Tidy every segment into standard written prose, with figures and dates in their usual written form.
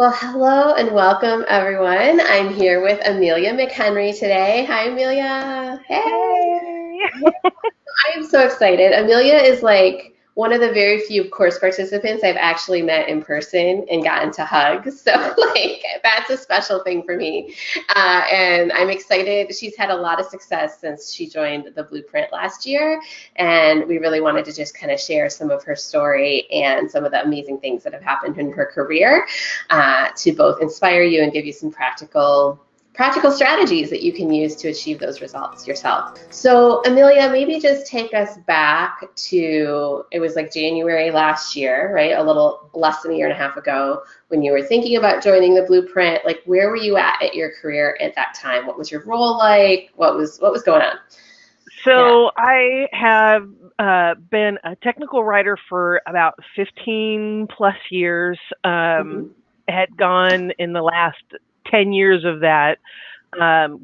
Well, hello and welcome, everyone. I'm here with Amelia McHenry today. Hi, Amelia. Hey. Hey. I am so excited. Amelia is like one of the very few course participants I've actually met in person and gotten to hug. So, like, that's a special thing for me. And I'm excited. She's had a lot of success since she joined the Blueprint last year. And we really wanted to just kind of share some of her story and some of the amazing things that have happened in her career to both inspire you and give you some practical strategies that you can use to achieve those results yourself. So Amelia, maybe just take us back to, it was like January last year, right? A little less than a year and a half ago when you were thinking about joining the Blueprint. Like, where were you at your career at that time? What was your role like? What was going on? Yeah. So I have been a technical writer for about 15 plus years. Mm-hmm. Had gone in the last 10 years of that,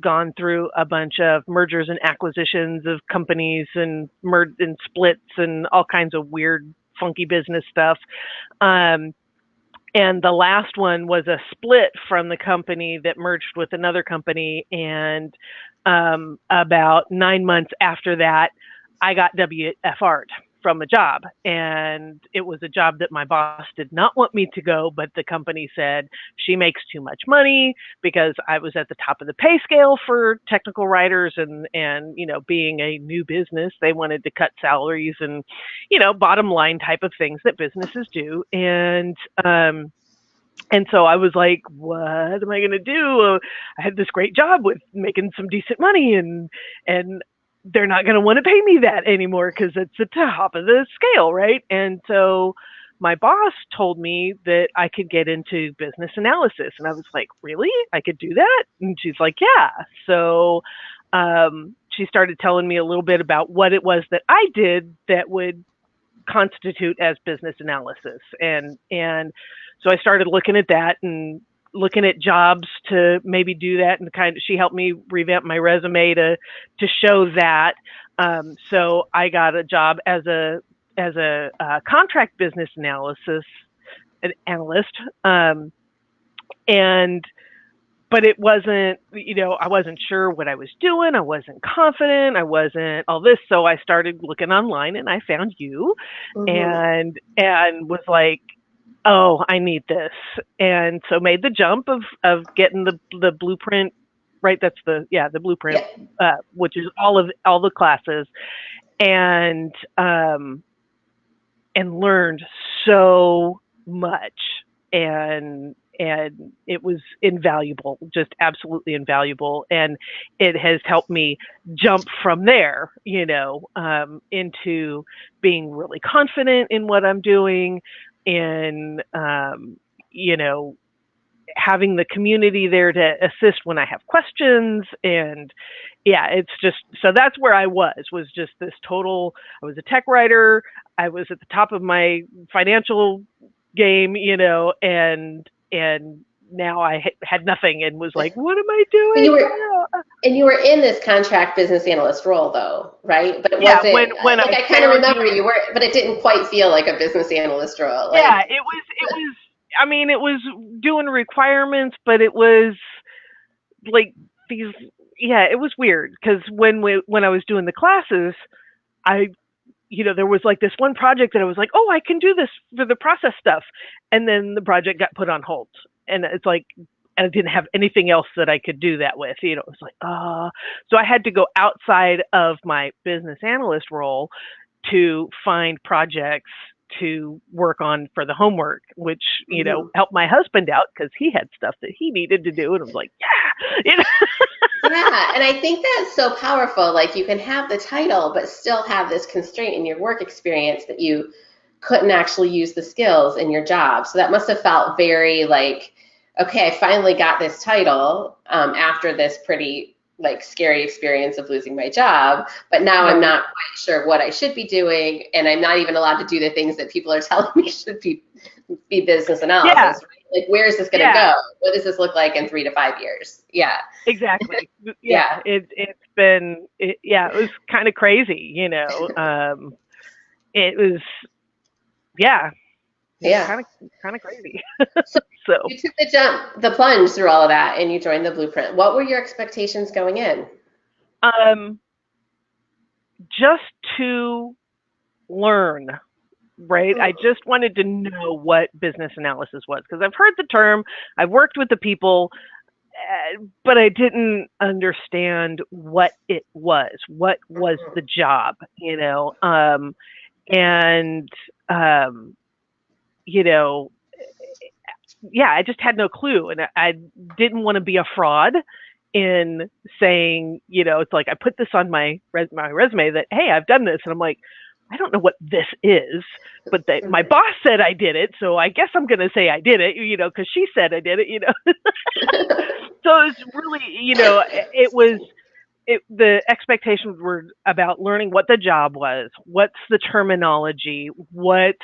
gone through a bunch of mergers and acquisitions of companies and splits and all kinds of weird, funky business stuff. Um, And the last one was a split from the company that merged with another company. And about 9 months after that, I got WFR'd from a job. And it was a job that my boss did not want me to go, but the company said she makes too much money because I was at the top of the pay scale for technical writers and being a new business, they wanted to cut salaries and, bottom line type of things that businesses do. And so I was like, what am I going to do? I had this great job with making some decent money and they're not going to want to pay me that anymore because it's the top of the scale, right? And so my boss told me that I could get into business analysis. And I was like, really? I could do that? And she's like, yeah. So she started telling me a little bit about what it was that I did that would constitute as business analysis. And so I started looking at that and looking at jobs to maybe do that, and she helped me revamp my resume to show that. So I got a job as a contract business an analyst, and but it wasn't, I wasn't sure what I was doing. I wasn't confident. I wasn't all this. So I started looking online and I found you Mm-hmm. and was like, oh, I need this. And so made the jump of getting the blueprint, right? That's the blueprint, Yeah. which is all the classes, and and learned so much, and it was invaluable, just absolutely invaluable. And it has helped me jump from there, into being really confident in what I'm doing, and you know, having the community there to assist when I have questions. And yeah, it's just, so that's where I was just this total, I was a tech writer. I was at the top of my financial game, and now I had nothing and was like, what am I But you doing were now? And you were in this contract business analyst role, though, right? But it Yeah, when wasn't when like I I kind of found remember you, you were, but it didn't quite feel like a business analyst role. yeah, Like, it was, I mean, it was doing requirements, but it was like these, yeah, it was weird because when I was doing the classes, I, there was like this one project that I was like, oh, I can do this for the process stuff. And then the project got put on hold. And it's like, and I didn't have anything else that I could do that with. It was like, so I had to go outside of my business analyst role to find projects to work on for the homework, which, mhm. helped my husband out because he had stuff that he needed to do. And I was like, yeah, Yeah, and I think that's so powerful. Like, you can have the title, but still have this constraint in your work experience that you couldn't actually use the skills in your job. So that must have felt very like, okay, I finally got this title after this pretty like scary experience of losing my job, but now I'm right. not quite sure what I should be doing, and I'm not even allowed to do the things that people are telling me should be business Yeah, analysis. Right? Like, where is this going to yeah. go? What does this look like in 3 to 5 years? Yeah, Exactly. Yeah, yeah, it was kind of crazy, it was, yeah, yeah. kind of crazy. So, you took the plunge through all of that, and you joined the Blueprint. What were your expectations going in? um, just to learn, right? I just wanted to know what business analysis was because I've heard the term, I've worked with the people, but I didn't understand what it was. What was the job, and, you know, yeah, I just had no clue. And I didn't want to be a fraud in saying, it's like I put this on my resume that, hey, I've done this. And I'm like, I don't know what this is, but my boss said I did it. So I guess I'm going to say I did it, because she said I did it. So it was really, the expectations were about learning what the job was, what's the terminology, what's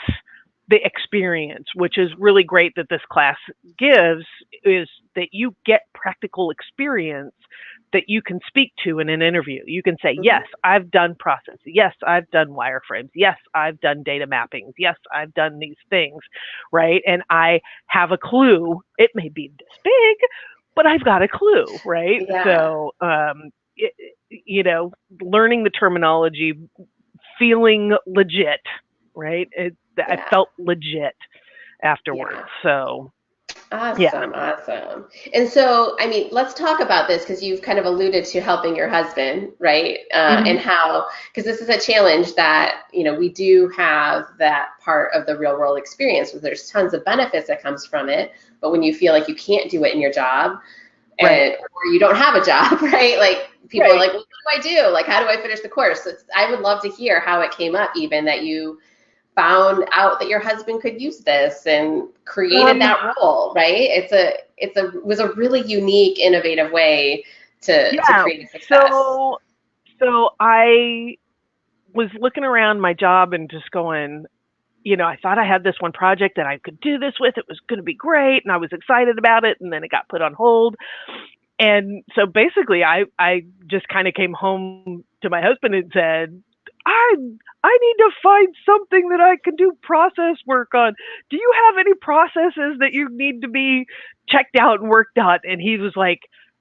the experience, which is really great that this class gives, is that you get practical experience that you can speak to in an interview. You can say, yes, I've done processes. Yes, I've done wireframes. Yes, I've done data mappings. Yes, I've done these things, right? And I have a clue. It may be this big, but I've got a clue, right? Yeah. So, learning the terminology, feeling legit, right? I felt legit afterwards. Yeah. So, Awesome. And so, I mean, let's talk about this because you've kind of alluded to helping your husband, right? And how, because this is a challenge that, we do have that part of the real world experience where there's tons of benefits that comes from it. But when you feel like you can't do it in your job, or you don't have a job, right? Like people are like, well, what do I do? Like, how do I finish the course? I would love to hear how it came up, even that you found out that your husband could use this and created that role, right? It was a really unique, innovative way to create success. So I was looking around my job and just going, I thought I had this one project that I could do this with. It was going to be great, and I was excited about it, and then it got put on hold. And so basically, I just kind of came home to my husband and said, I need to find something that I can do process work on. Do you have any processes that you need to be checked out and worked on? And he was like,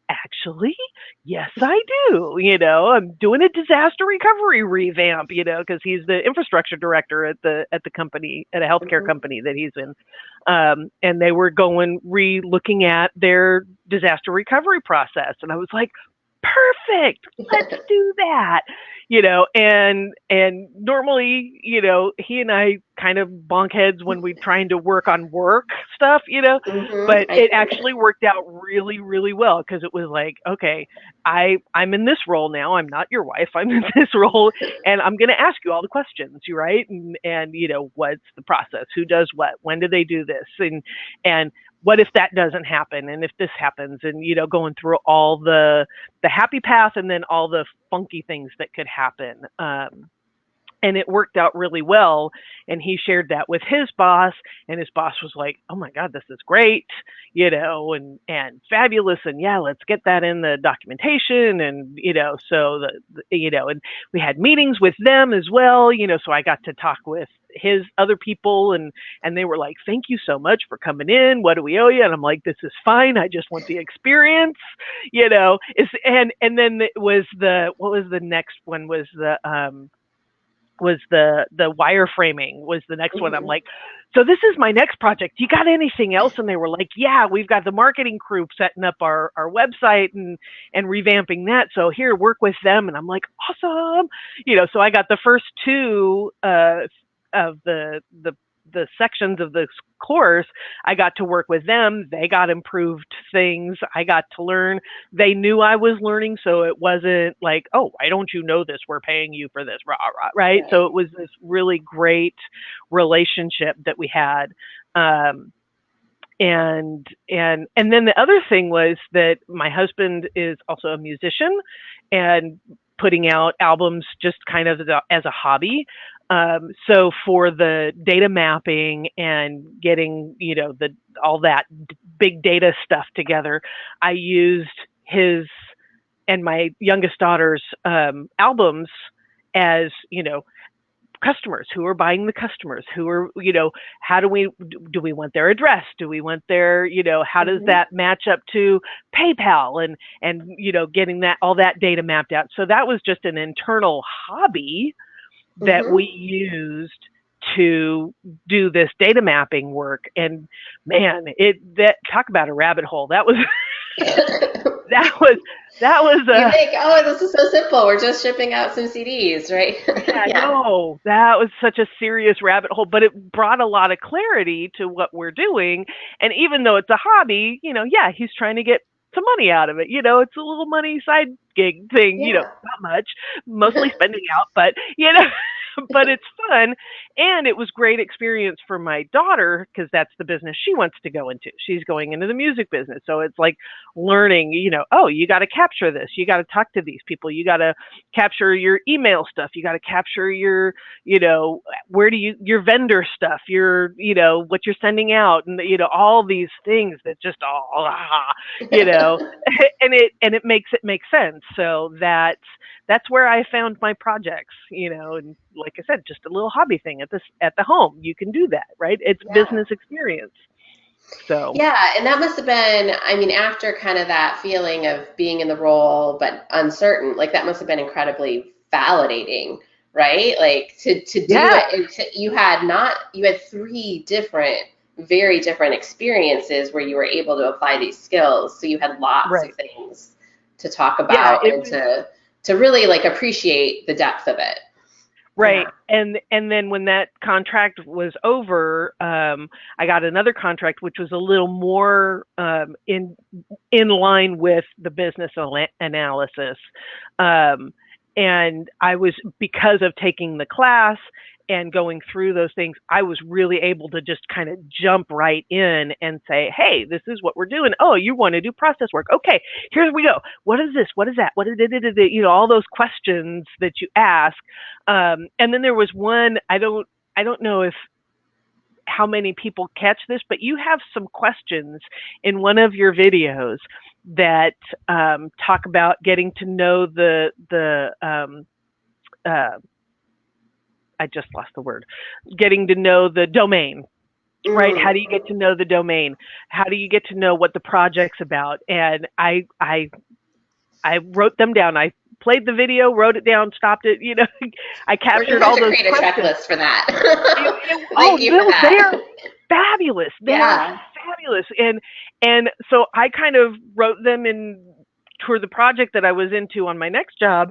actually, yes, I do. I'm doing a disaster recovery revamp, because he's the infrastructure director at the company, at a healthcare company that he's in. And they were looking at their disaster recovery process. And I was like, perfect, let's do that. And normally, he and I kind of bonk heads when we're trying to work on work stuff, but it actually worked out really, really well, because it was like, okay, I'm in this role now. I'm not your wife. I'm in this role, and I'm going to ask you all the questions, right? And what's the process? Who does what? When do they do this? And what if that doesn't happen? And if this happens, and, going through all the happy path and then all the funky things that could happen. And it worked out really well. And he shared that with his boss, and his boss was like, oh my God, this is great, and fabulous. And yeah, let's get that in the documentation. And, so and we had meetings with them as well, so I got to talk with his other people, and they were like, thank you so much for coming in. What do we owe you? And I'm like, this is fine. I just want the experience, and then it was what was the next one was the wireframing was the next one. I'm like, so this is my next project. You got anything else? And they were like, yeah, we've got the marketing crew setting up our website and revamping that. So here, work with them. And I'm like, awesome. So I got the first two of the sections of the course. I got to work with them. They got improved things. I got to learn. They knew I was learning, so it wasn't like, oh, why don't you know this? We're paying you for this, rah, rah, right? So it was this really great relationship that we had. And then the other thing was that my husband is also a musician and putting out albums just kind of as a hobby. So for the data mapping and getting, all that big data stuff together, I used his and my youngest daughter's albums as, customers, who are buying the customers, who are, how do we want their address? Do we want their, how does that match up to PayPal and getting all that data mapped out. So that was just an internal hobby that we used to do this data mapping work. And man, talk about a rabbit hole. That was you think, oh, this is so simple. We're just shipping out some CDs, right? No, that was such a serious rabbit hole, but it brought a lot of clarity to what we're doing. And even though it's a hobby, he's trying to get some money out of it. It's a little money side gig thing, not much, mostly spending out, but, but it's fun. And it was great experience for my daughter, because that's the business she wants to go into. She's going into the music business. So it's like learning, oh, you got to capture this. You got to talk to these people. You got to capture your email stuff. You got to capture your, your vendor stuff, your, what you're sending out, and, all these things that just and it makes it make sense. So that's where I found my projects, and like I said, just a little hobby thing at the home. You can do that, right? It's business experience. So yeah, and that must have been, I mean, after kind of that feeling of being in the role but uncertain, like that must have been incredibly validating, right? Like to do it. You had 3 very different experiences where you were able to apply these skills. So you had lots of things to talk about and to really like appreciate the depth of it. Right. Yeah. And then when that contract was over, I got another contract, which was a little more in line with the business analysis. And I was, because of taking the class and going through those things, I was really able to just kind of jump right in and say, hey, this is what we're doing. Oh, you want to do process work. Okay, here we go. What is this? What is that? What is it? All those questions that you ask. And then there was one, I don't know how many people catch this, but you have some questions in one of your videos that talk about getting to know I just lost the word. Getting to know the domain, right? How do you get to know the domain? How do you get to know what the project's about? And I wrote them down. I played the video, wrote it down, stopped it. I captured all those questions. Create a checklist for that. They're fabulous. They're fabulous. And so I kind of wrote them in toward the project that I was into on my next job.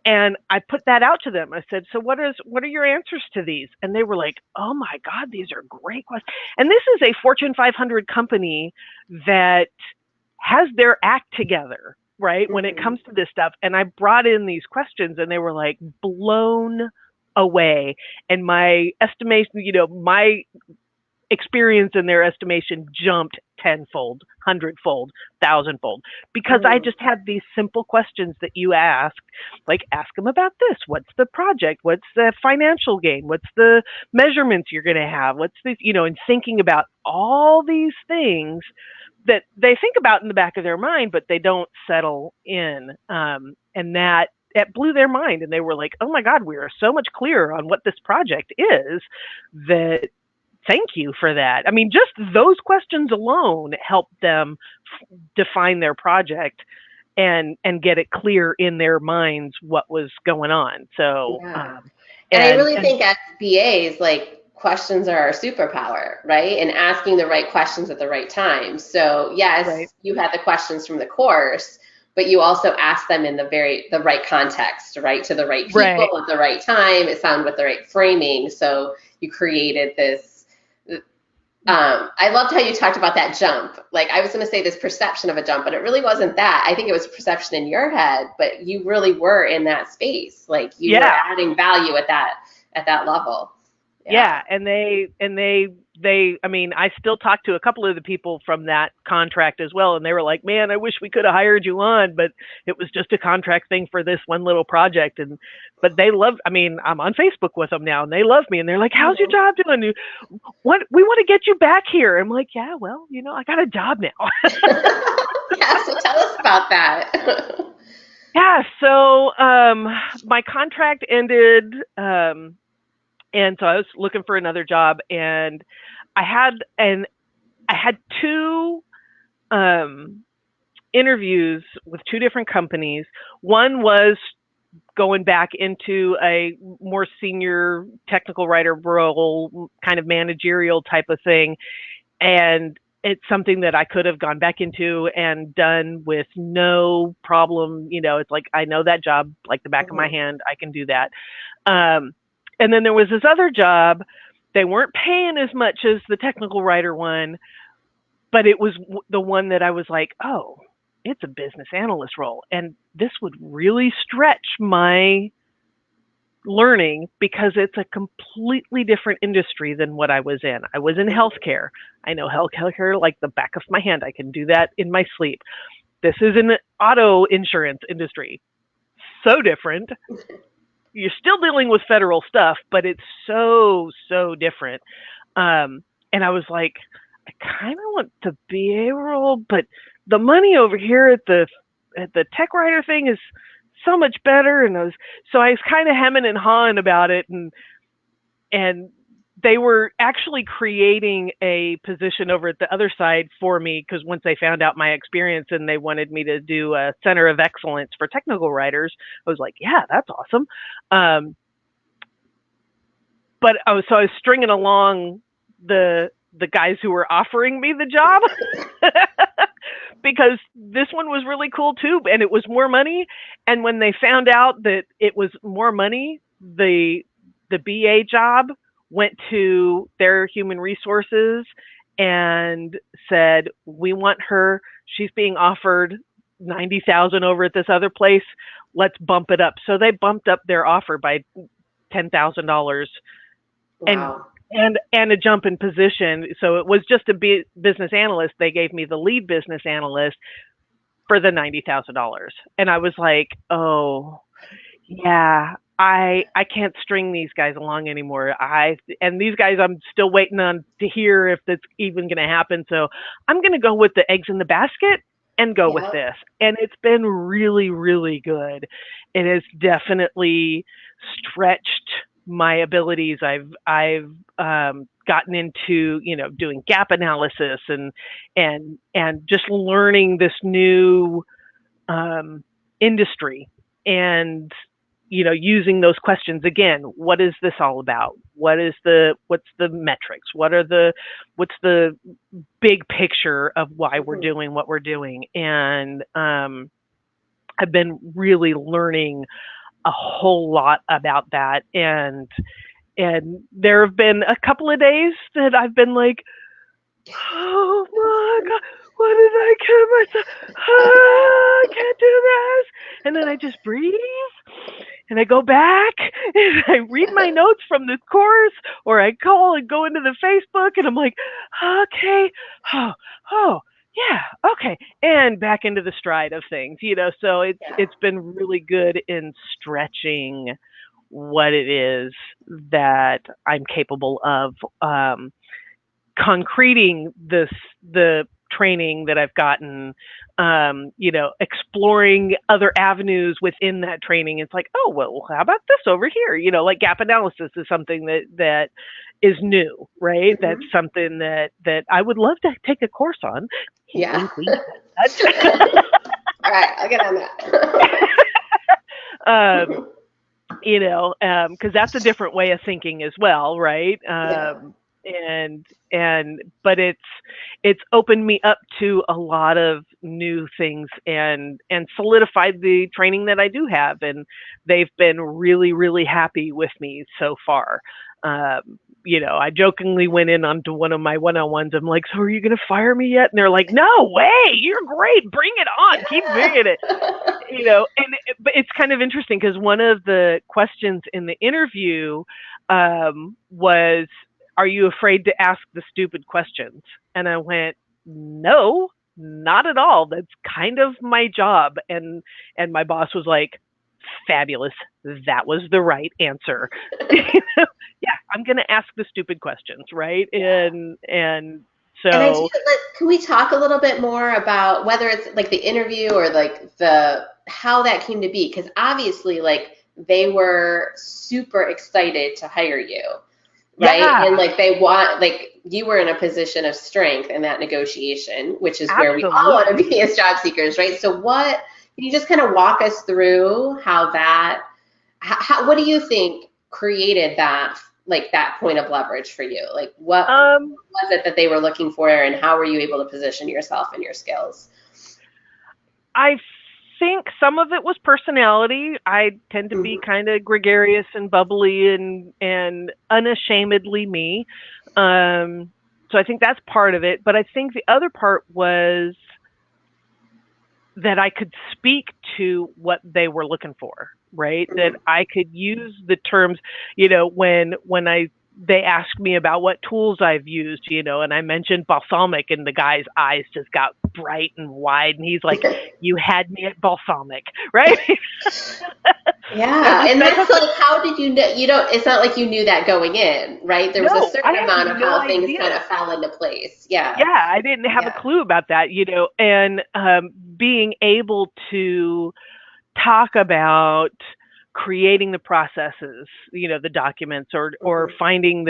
And I put that out to them. I said, so what are your answers to these? And they were like, oh my God, these are great questions. And this is a Fortune 500 company that has their act together, right? When it comes to this stuff. And I brought in these questions and they were like blown away. And my estimation, my experience in their estimation jumped 10-fold, 100-fold, 1,000-fold, because I just had these simple questions that you asked, like ask them about this. What's the project? What's the financial gain? What's the measurements you're going to have? What's the, and thinking about all these things that they think about in the back of their mind, but they don't settle in. And that blew their mind. And they were like, oh my God, we are so much clearer on what this project is that thank you for that. I mean, just those questions alone helped them define their project and get it clear in their minds what was going on. So, and I really think as BAs, like questions are our superpower, right? And asking the right questions at the right time. So yes, you had the questions from the course, but you also asked them in the right context, right? To the right people at the right time. It sounded with the right framing. So you created this. I loved how you talked about that jump. Like I was going to say this perception of a jump, but it really wasn't that. I think it was perception in your head, but you really were in that space. Like you were adding value at that level. Yeah. And they, I mean, I still talk to a couple of the people from that contract as well. And they were like, man, I wish we could have hired you on, but it was just a contract thing for this one little project. But they love, I mean, I'm on Facebook with them now and they love me and they're like, how's your job doing? We want to get you back here. I'm like, yeah, well, I got a job now. Yeah. So tell us about that. Yeah. So, my contract ended, And so I was looking for another job, and I had two interviews with two different companies. One was going back into a more senior technical writer role, kind of managerial type of thing. And it's something that I could have gone back into and done with no problem. It's like, I know that job like the back of my hand. I can do that. And then there was this other job. They weren't paying as much as the technical writer one, but it was the one that I was like, oh, it's a business analyst role. And this would really stretch my learning because it's a completely different industry than what I was in. I was in healthcare. I know healthcare like the back of my hand. I can do that in my sleep. This is an auto insurance industry. So different. You're still dealing with federal stuff, but it's so different. And I was like, I kind of want to be able, but the money over here at the tech writer thing is so much better. And I was kind of hemming and hawing about it, and they were actually creating a position over at the other side for me, because once they found out my experience and they wanted me to do a center of excellence for technical writers, I was like, yeah, that's awesome. But I was stringing along the guys who were offering me the job because this one was really cool too, and it was more money. And when they found out that it was more money, the BA job went to their human resources and said, we want her. She's being offered $90,000 over at this other place. Let's bump it up. So they bumped up their offer by $10,000. Wow. And a jump in position. So it was just a business analyst. They gave me the lead business analyst for the $90,000. And I was like, oh, yeah, I can't string these guys along anymore. And these guys, I'm still waiting on to hear if that's even going to happen. So I'm going to go with the eggs in the basket and go with this. And it's been really, really good. It has definitely stretched my abilities. I've gotten into, doing gap analysis and just learning this new industry, and using those questions again. What is this all about? What's the metrics? What's the big picture of why we're doing what we're doing? And I've been really learning a whole lot about that, and there have been a couple of days that I've been like, oh my God, what did I get myself? I can't do this. And then I just breathe, and I go back and I read my notes from this course, or I call and go into the Facebook, and I'm like, okay, oh. Yeah, okay, and back into the stride of things, so it's been really good in stretching what it is that I'm capable of, concreting the training that I've gotten, exploring other avenues within that training. It's like, oh, well, how about this over here? Like gap analysis is something that is new, right? That's something that I would love to take a course on. Yeah. All right, I'll get on that. Because that's a different way of thinking as well, right? But it's opened me up to a lot of new things and solidified the training that I do have, and they've been really, really happy with me so far. I jokingly went in onto one of my one-on-ones. I'm like, so are you going to fire me yet? And they're like, no way, you're great. Bring it on. Keep doing it. But it's kind of interesting because one of the questions in the interview was, are you afraid to ask the stupid questions? And I went, no, not at all. That's kind of my job. And my boss was like, fabulous. That was the right answer. Yeah, I'm going to ask the stupid questions, right? Yeah. And so. And can we talk a little bit more about whether it's like the interview or like how that came to be? Because obviously, like, they were super excited to hire you, right? Yeah, And like they want, like you were in a position of strength in that negotiation, which is where we all want to absolutely. be as job seekers, right? So what, can you just kind of walk us through how that, what do you think created that, like that point of leverage for you? Like what Um, was it that they were looking for, and how were you able to position yourself and your skills? I think some of it was personality. I tend to be Mhm. kind of gregarious and bubbly and unashamedly me. So I think that's part of it. But I think the other part was that I could speak to what they were looking for, right? That Mhm. I could use the terms, when I they asked me about what tools I've used, and I mentioned balsamic, and the guy's eyes just got bright and wide, and he's like, "You had me at balsamic," right? I Yeah, was and like, that's "Okay, like, how did you know? You don't, it's not like you knew that going in, right? There was a no, I certain had amount of no how things kind idea." of fell into place. Yeah, Yeah, I didn't have a yeah. clue about that, and being able to talk about creating the processes, the documents, or Hmm. finding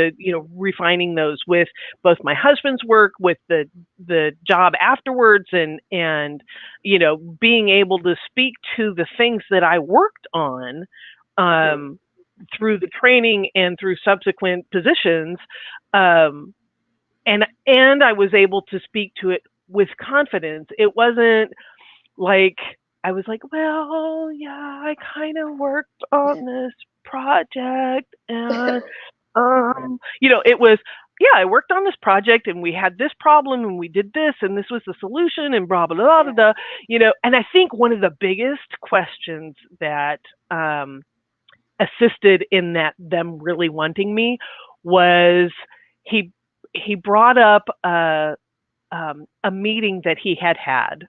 refining those with both my husband's work, with the job afterwards, and being able to speak to the things that I worked on, Hmm. um, through the training and through subsequent positions, um, and I was able to speak to it with confidence. It wasn't like I was like, well, yeah, I kind of worked on this project, and it was, yeah, I worked on this project, and we had this problem, and we did this, and this was the solution, and blah blah blah blah, Yeah. blah. And I think one of the biggest questions that assisted in that them really wanting me was he he brought up a meeting that he had,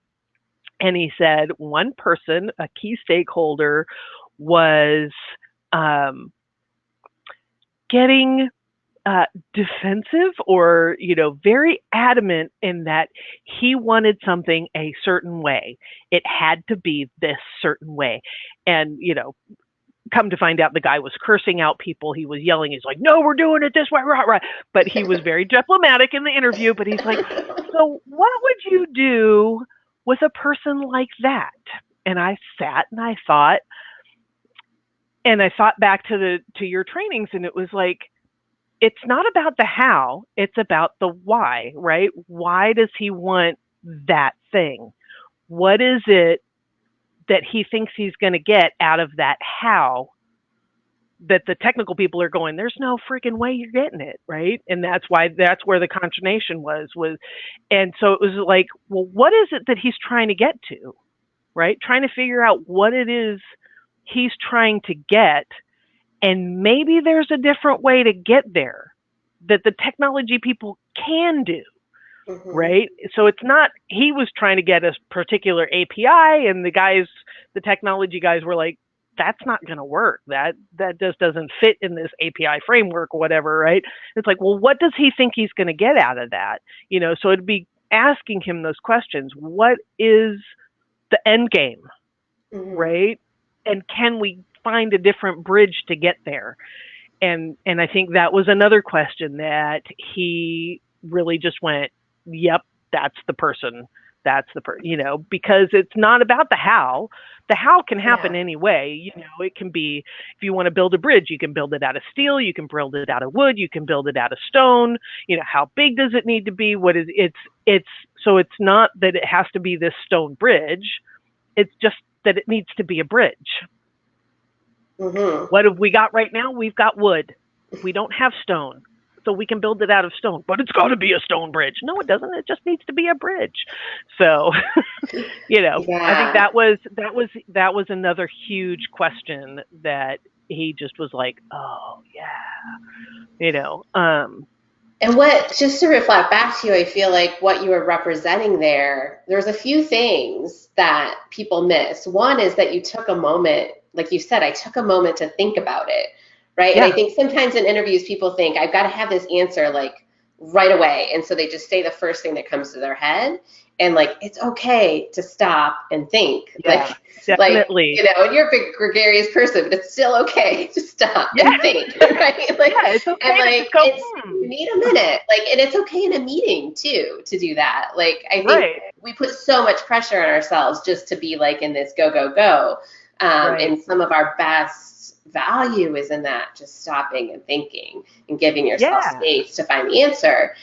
and he said one person, a key stakeholder, was um, getting defensive, or very adamant in that he wanted something a certain way. It had to be this certain way, and come to find out, the guy was cursing out people. He was yelling. He's like, "No, we're doing it this way, right, right." But he was very diplomatic in the interview. But he's like, "So what would you do with a person like that?" And I sat and I thought back to your trainings, and it was like, it's not about the how, it's about the why, right? Why does he want that thing? What is it that he thinks he's going to get out of that how, that the technical people are going, there's no freaking way you're getting it, right? And that's where the consternation was. And so it was like, well, what is it that he's trying to get to, right? Trying to figure out what it is he's trying to get, and maybe there's a different way to get there that the technology people can do, Hmm. right? So it's not, he was trying to get a particular API, and the technology guys were like, that's not going to work. That just doesn't fit in this API framework or whatever, right? It's like, well, what does he think he's going to get out of that? So it'd be asking him those questions. What is the end game, Hmm. right? And can we find a different bridge to get there? And I think that was another question that he really just went, "Yep, that's the person. That's the because it's not about the how. The how can happen Yeah. anyway. It can be, if you want to build a bridge, you can build it out of steel, you can build it out of wood, you can build it out of stone. How big does it need to be? What is it's so it's not that it has to be this stone bridge. It's just that it needs to be a bridge. Hmm. What have we got right now? We've got wood. We don't have stone. So we can build it out of stone, but it's got to be a stone bridge. No, it doesn't. It just needs to be a bridge. So, I think Yeah. that was another huge question that he just was like, "Oh yeah," And what, just to reflect back to you, I feel like what you were representing there, there's a few things that people miss. One is that you took a moment, like you said, I took a moment to think about it, right? And I yeah, think sometimes in interviews, people think, I've got to have this answer like right away. And so they just say the first thing that comes to their head. and like it's okay to stop and think. Yeah, Like definitely. and you're a big gregarious person, but it's still okay to stop Yeah, and think, right? Like yeah, it's and okay to like just go, it's you need a minute, like, and it's okay in a meeting too to do that. Like I think right, we put so much pressure on ourselves just to be like in this go go go, right. and some of our best value is in that just stopping and thinking and giving yourself Yeah, space to find the answer.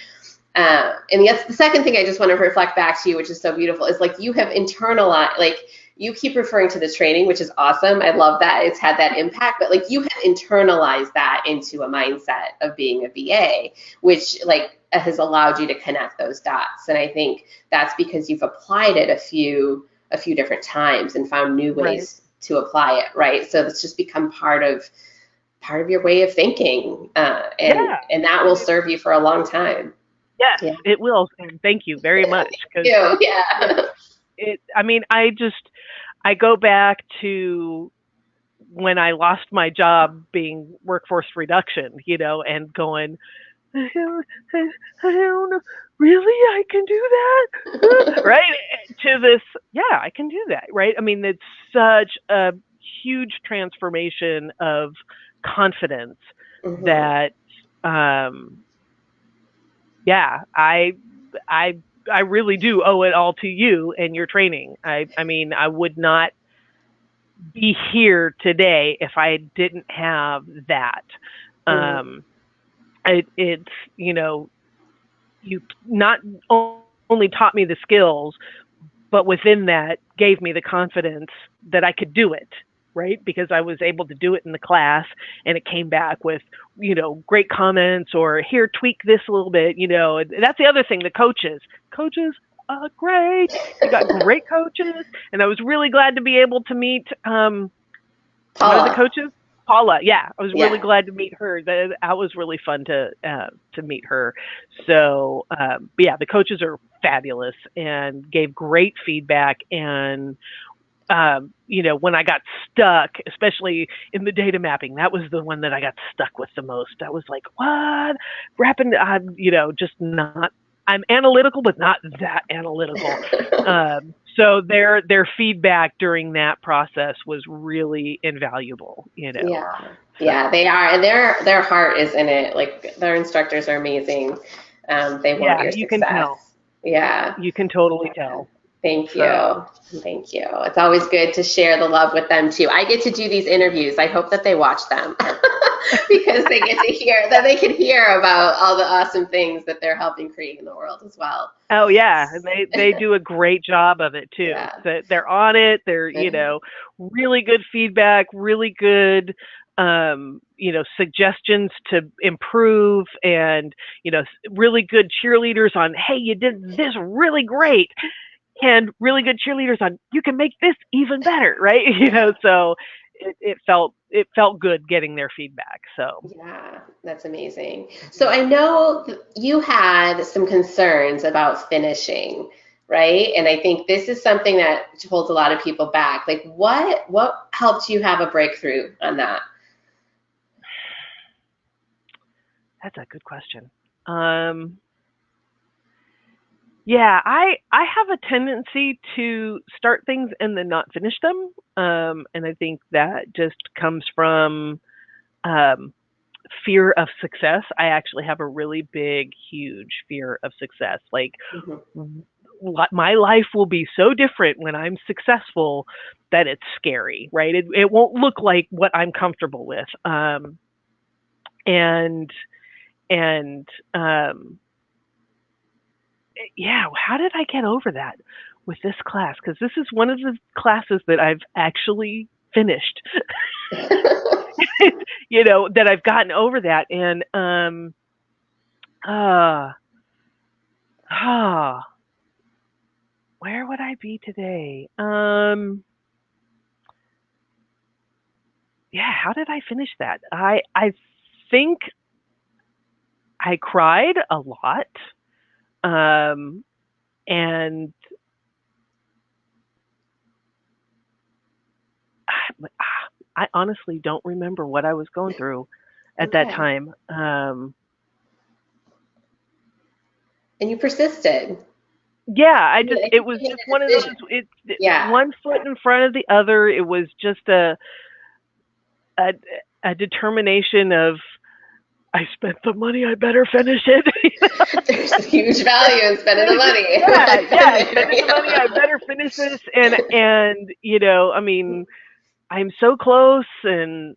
And the second thing I just want to reflect back to you, which is so beautiful, is like you have internalized, like you keep referring to this training, which is awesome. I love that it's had that impact, but like you have internalized that into a mindset of being a VA, which like has allowed you to connect those dots. And I think that's because you've applied it a few different times and found new right. ways to apply it, right? So it's just become part of your way of thinking, Yeah, and that will serve you for a long time. yes, Yeah. it will. And thank you very much. Because Yeah. I mean, I go back to when I lost my job being workforce reduction, and going, I don't, I don't know, really, I can do that, right? To this, yeah, I can do that, right? I mean, it's such a huge transformation of confidence Mhm. that, um, yeah, I, I really do owe it all to you and your training. I mean, I would not be here today if I didn't have that. Mhm. Um, it's you not only taught me the skills, but within that gave me the confidence that I could do it, right? Because I was able to do it in the class and it came back with, great comments or here, tweak this a little bit, that's the other thing, the coaches are great. You got great coaches. And I was really glad to be able to meet, one of the Paula. coaches, Paula. Yeah, I was really Yeah. glad to meet her. That was really fun to meet her. So, but yeah, the coaches are fabulous and gave great feedback. And when I got stuck, especially in the data mapping, that was the one that I got stuck with the most. I was like, what? Wrapping, just not. I'm analytical, but not that analytical. So their feedback during that process was really invaluable. Yeah. Yeah, So they are. And their heart is in it. Like their instructors are amazing. They want yeah, your you can success. tell. Yeah. You can totally tell. Thank you. So Thank you. It's always good to share the love with them too. I get to do these interviews. I hope that they watch them because they get to hear that they can hear about all the awesome things that they're helping create in the world as well. oh yeah, and they do a great job of it too. Yeah. They're on it. They're really good feedback, really good suggestions to improve, and really good cheerleaders on, hey, you did this really great, and really good cheerleaders on, you can make this even better, right? So it felt good getting their feedback. So Yeah, that's amazing. So I know you had some concerns about finishing, right? And I think this is something that holds a lot of people back. Like what helped you have a breakthrough on that? that's a good question. Um, Yeah, I have a tendency to start things and then not finish them. And I think that just comes from um, fear of success. I actually have a really big, huge fear of success. Like, Mhm. my life will be so different when I'm successful that it's scary, right? It won't look like what I'm comfortable with. And and yeah, how did I get over that with this class? Because this is one of the classes that I've actually finished, that I've gotten over that. And uh, ah, where would I be today? Yeah, how did I finish that? I think I cried a lot, um, and I honestly don't remember what I was going through at that Okay. time. And you persisted. Yeah, it was just one of those, one foot in front of the other. It was just a determination of, I spent the money, I better finish it. There's a huge value in spending the money. Yeah, spending the money, I better finish this. And I mean, I'm so close, and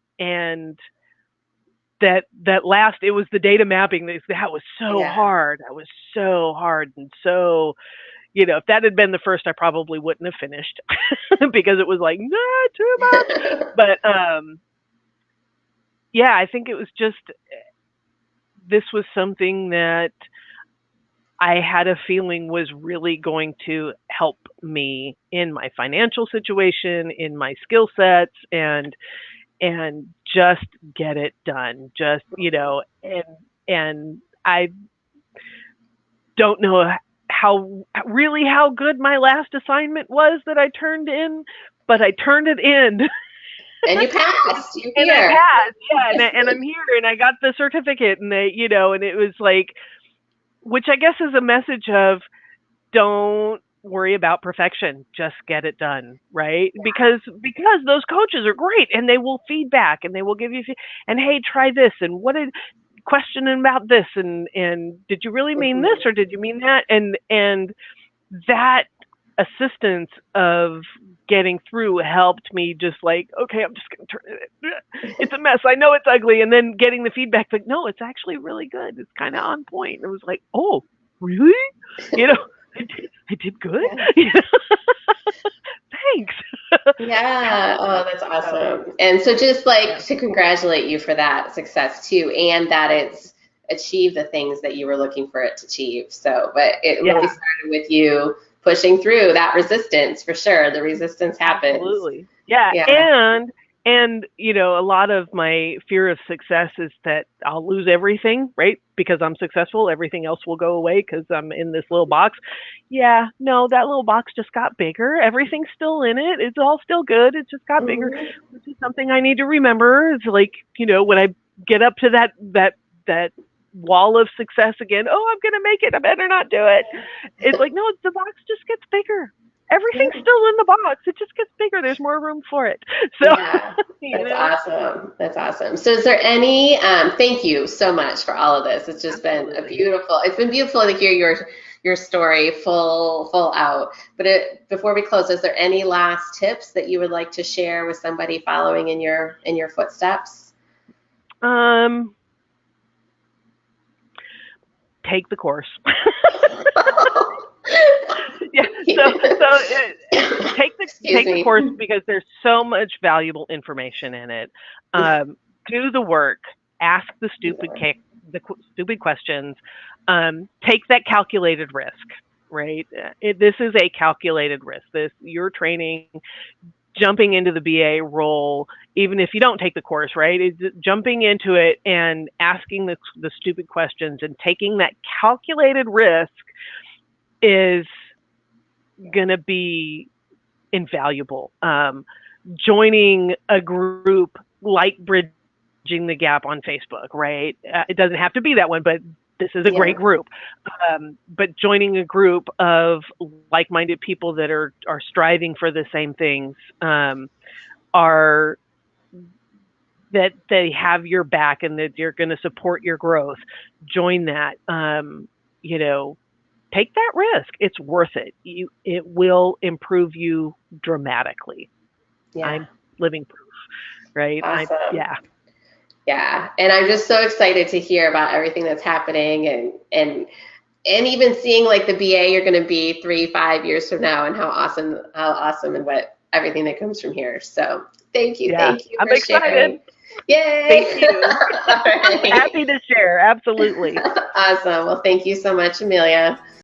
that last, it was the data mapping, that was so hard. That was so hard. And so, if that had been the first, I probably wouldn't have finished because it was like, nah, too much. But yeah, I think it was just, this was something that I had a feeling was really going to help me in my financial situation, in my skill sets, and just get it done. Just, and I don't know how good my last assignment was that I turned in, but I turned it in. And you passed. And I passed, yeah, and I'm here, and I got the certificate, and and it was like, which I guess is a message of, don't worry about perfection, just get it done, right? Because those coaches are great, and they will feedback, and they will give you, and hey, try this, and what did question about this, and did you really mean this, or did you mean that? And that assistance of getting through helped me, just like, okay, I'm just going to turn it. It's a mess. I know it's ugly. And then getting the feedback, like, no, it's actually really good. It's kind of on point. It was like, oh, really? I did good. Yeah. Thanks. Yeah. Oh, that's awesome. And so just like to congratulate you for that success too, and that it's achieved the things that you were looking for it to achieve. So, but it really started with you pushing through that resistance, for sure. The resistance happens. Absolutely. Yeah. And a lot of my fear of success is that I'll lose everything, right? Because I'm successful, everything else will go away because I'm in this little box. Yeah, no, that little box just got bigger. Everything's still in it. It's all still good. It just got bigger. This is something I need to remember. It's like, when I get up to that wall of success again, oh, I'm going to make it, I better not do it. It's like, no, the box just gets bigger. Everything's still in the box. It just gets bigger. There's more room for it. So that's awesome. That's awesome. So is there any, thank you so much for all of this. It's just been it's been beautiful to hear your story full out. But before we close, is there any last tips that you would like to share with somebody following in your footsteps? Take the course. Yeah, so take the course, because there's so much valuable information in it. Do the work. Ask the stupid questions. Take that calculated risk, right? This is a calculated risk. You're training, jumping into the BA role, even if you don't take the course, right? Jumping into it and asking the stupid questions and taking that calculated risk is going to be invaluable. Joining a group like Bridging the Gap on Facebook, right? It doesn't have to be that one, but this is a great group. But joining a group of like-minded people that are striving for the same things, are that they have your back and that you're going to support your growth. Join that. Take that risk. It's worth it. It will improve you dramatically. Yeah. I'm living proof, right? Awesome. Yeah. And I'm just so excited to hear about everything that's happening and even seeing like the BA you're going to be 3-5 years from now, and how awesome and what everything that comes from here. So thank you. Yeah. Thank you. I'm excited. Sharing. Yay. Thank you. Right. Happy to share. Absolutely. Awesome. Well, thank you so much, Amelia.